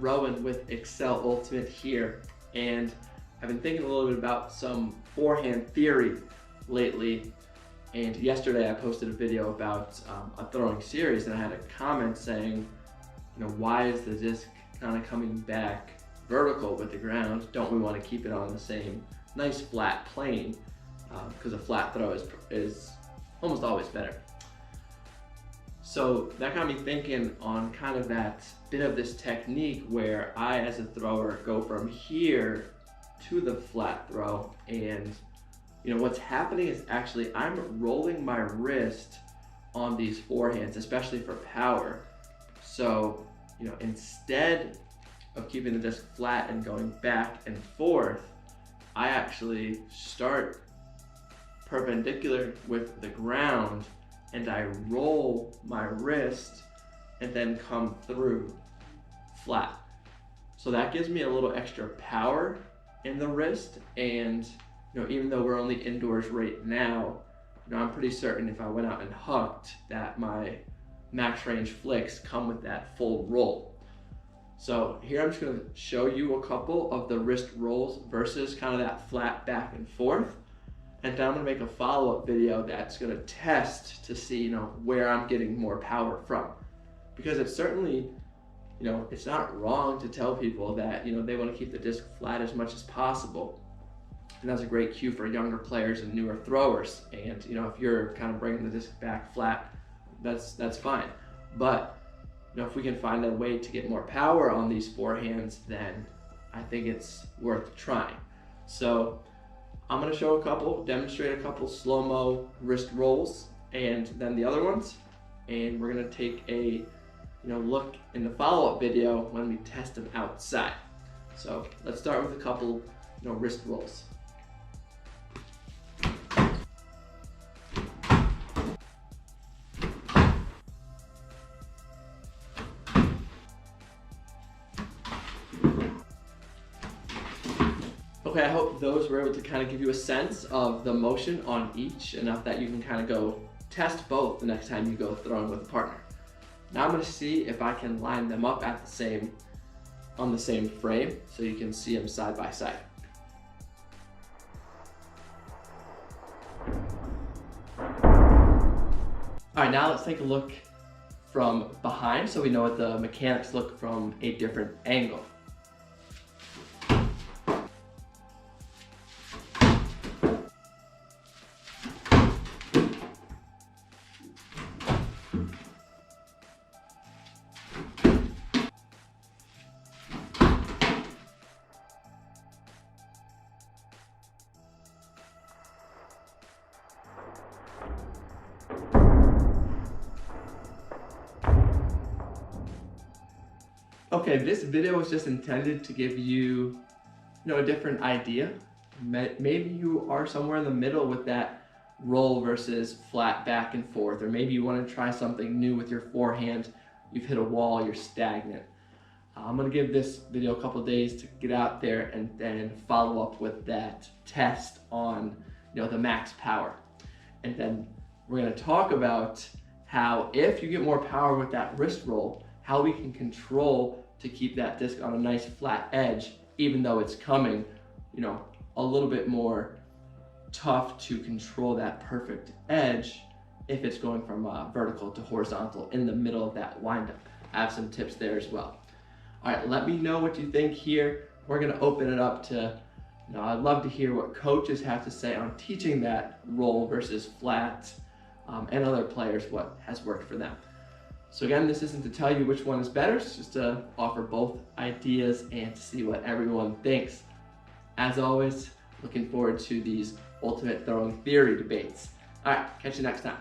throwing with Excel Ultimate here, and I've been thinking a little bit about some forehand theory lately. And yesterday I posted a video about a throwing series, and I had a comment saying, why is the disc kind of coming back vertical with the ground? Don't we want to keep it on the same nice flat plane? Because a flat throw is almost always better. So that got me thinking on kind of that bit of this technique where I, as a thrower, go from here to the flat throw, and what's happening is actually I'm rolling my wrist on these forehands, especially for power. So, instead of keeping the disc flat and going back and forth, I actually start perpendicular with the ground and I roll my wrist and then come through flat. So that gives me a little extra power in the wrist, and even though we're only indoors right now, I'm pretty certain if I went out and hucked that my max range flicks come with that full roll. So here I'm just going to show you a couple of the wrist rolls versus kind of that flat back and forth. And then I'm going to make a follow-up video that's going to test to see, where I'm getting more power from. Because it's certainly, it's not wrong to tell people that, they want to keep the disc flat as much as possible. And that's a great cue for younger players and newer throwers. And, if you're kind of bringing the disc back flat, that's fine. But, if we can find a way to get more power on these forehands, then I think it's worth trying. So I'm going to demonstrate a couple slow-mo wrist rolls and then the other ones. And we're going to take a look in the follow-up video when we test them outside. So let's start with a couple wrist rolls. Okay, I hope those were able to kind of give you a sense of the motion on each, enough that you can kind of go test both the next time you go throwing with a partner. Now I'm going to see if I can line them up at on the same frame so you can see them side by side. All right, now let's take a look from behind so we know what the mechanics look from a different angle. Okay, this video was just intended to give you, a different idea. Maybe you are somewhere in the middle with that roll versus flat back and forth, or maybe you want to try something new with your forehand. You've hit a wall, you're stagnant. I'm going to give this video a couple days to get out there and then follow up with that test on, the max power. And then we're going to talk about how, if you get more power with that wrist roll, how we can control to keep that disc on a nice flat edge, even though it's coming, a little bit more tough to control that perfect edge if it's going from vertical to horizontal in the middle of that windup. I have some tips there as well. All right, let me know what you think here. We're gonna open it up to, I'd love to hear what coaches have to say on teaching that roll versus flat, and other players what has worked for them. So again, this isn't to tell you which one is better, it's just to offer both ideas and to see what everyone thinks. As always, looking forward to these ultimate throwing theory debates. All right, catch you next time.